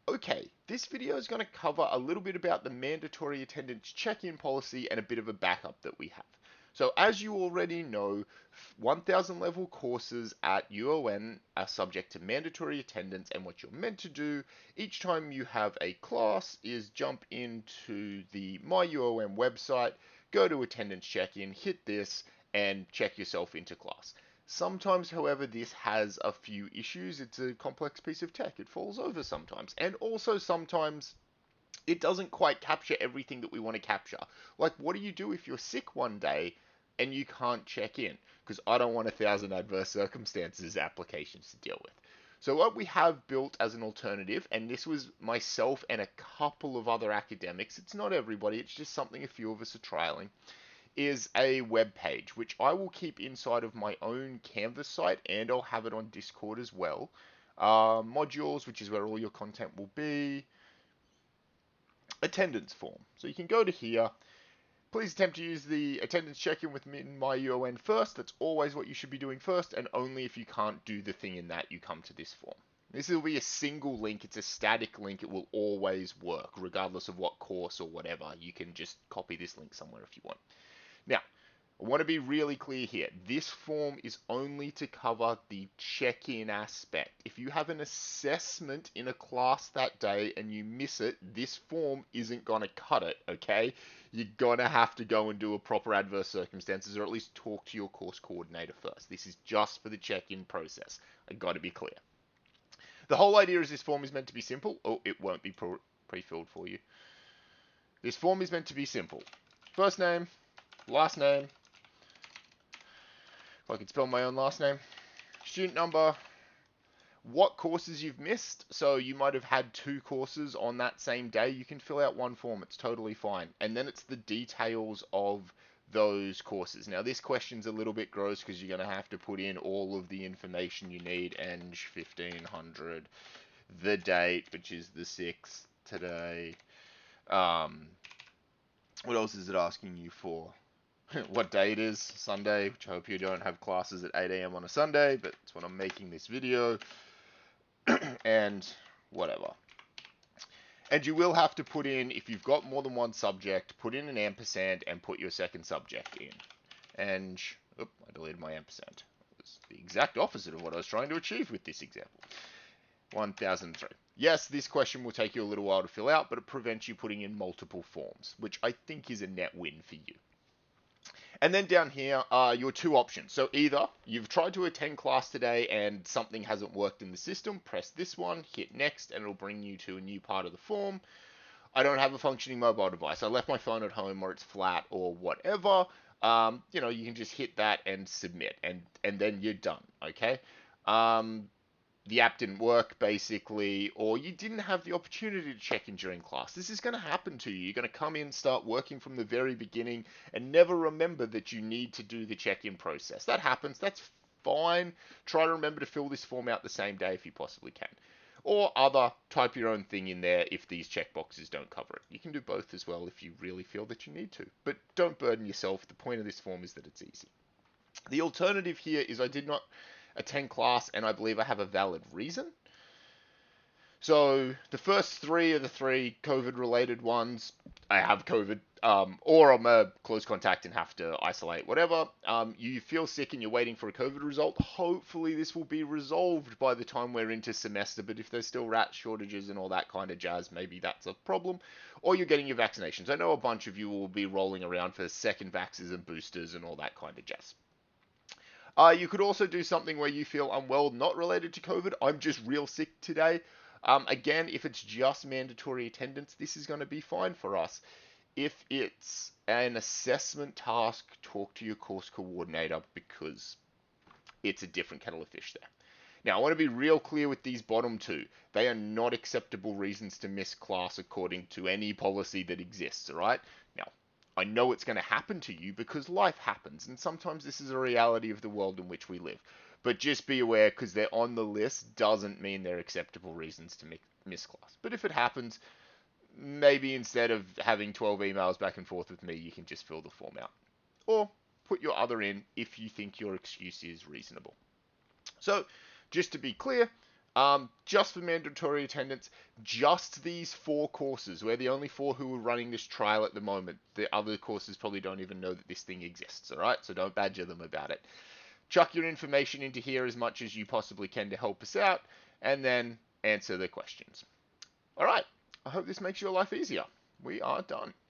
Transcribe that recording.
Okay, this video is going to cover a little bit about the mandatory attendance check-in policy and a bit of a backup that we have. So as you already know, 1000 level courses at UON are subject to mandatory attendance, and what you're meant to do each time you have a class is jump into the MyUON website, go to attendance check-in, hit this, and check yourself into class. Sometimes, however, this has a few issues. It's a complex piece of tech. It falls over sometimes. And also sometimes it doesn't quite capture everything that we want to capture. Like, what do you do if you're sick one day and you can't check in? Because I don't want 1,000 adverse circumstances applications to deal with. So what we have built as an alternative, and this was myself and a couple of other academics, it's not everybody, it's just something a few of us are trialing, is a web page, which I will keep inside of my own Canvas site, and I'll have it on Discord as well. Modules, which is where all your content will be. Attendance form. So you can go to here. Please attempt to use the attendance check-in with MyUON first. That's always what you should be doing first, and only if you can't do the thing in that, you come to this form. This will be a single link. It's a static link. It will always work, regardless of what course or whatever. You can just copy this link somewhere if you want. Now, I want to be really clear here. This form is only to cover the check-in aspect. If you have an assessment in a class that day and you miss it, this form isn't going to cut it, okay? You're going to have to go and do a proper adverse circumstances, or at least talk to your course coordinator first. This is just for the check-in process. I got to be clear. The whole idea is this form is meant to be simple. Oh, it won't be pre-filled for you. This form is meant to be simple. First name, last name, if I could spell my own last name, student number, what courses you've missed. So you might have had 2 courses on that same day. You can fill out one form. It's totally fine. And then it's the details of those courses. Now this question's a little bit gross because you're going to have to put in all of the information you need. Eng 1500, the date, which is the 6th today. What else is it asking you for? What day it is, Sunday, which I hope you don't have classes at 8 a.m. on a Sunday, but that's when I'm making this video, and whatever. And you will have to put in, if you've got more than one subject, put in an ampersand and put your second subject in. And, I deleted my ampersand. It was the exact opposite of what I was trying to achieve with this example. 1003. Yes, this question will take you a little while to fill out, but it prevents you putting in multiple forms, which I think is a net win for you. And then down here are your 2 options. So either you've tried to attend class today and something hasn't worked in the system, press this one, hit next, and it'll bring you to a new part of the form. I don't have a functioning mobile device. I left my phone at home, or it's flat, or whatever. You can just hit that and submit, and then you're done, okay? The app didn't work, basically, or you didn't have the opportunity to check in during class. This is going to happen to you. You're going to come in, start working from the very beginning, and never remember that you need to do the check-in process. That happens. That's fine. Try to remember to fill this form out the same day if you possibly can. Or type your own thing in there if these checkboxes don't cover it. You can do both as well if you really feel that you need to. But don't burden yourself. The point of this form is that it's easy. The alternative here is I did not attend class and I believe I have a valid reason. So the first 3 of the 3 COVID-related ones, I have COVID, or I'm a close contact and have to isolate, whatever. You feel sick and you're waiting for a COVID result. Hopefully this will be resolved by the time we're into semester, but if there's still rat shortages and all that kind of jazz, maybe that's a problem. Or you're getting your vaccinations. I know a bunch of you will be rolling around for second vaxes and boosters and all that kind of jazz. You could also do something where you feel unwell, not related to COVID. I'm just real sick today. Again, if it's just mandatory attendance, this is going to be fine for us. If it's an assessment task, talk to your course coordinator because it's a different kettle of fish there. Now, I want to be real clear with these bottom 2. They are not acceptable reasons to miss class according to any policy that exists, all right? Now, I know it's going to happen to you because life happens, and sometimes this is a reality of the world in which we live. But just be aware, because they're on the list doesn't mean they're acceptable reasons to miss class. But if it happens, maybe instead of having 12 emails back and forth with me, you can just fill the form out. Or put your other in if you think your excuse is reasonable. So, just to be clear, Just for mandatory attendance, just these 4 courses. We're the only 4 who are running this trial at the moment. The other courses probably don't even know that this thing exists, alright? So don't badger them about it. Chuck your information into here as much as you possibly can to help us out, and then answer the questions. Alright, I hope this makes your life easier. We are done.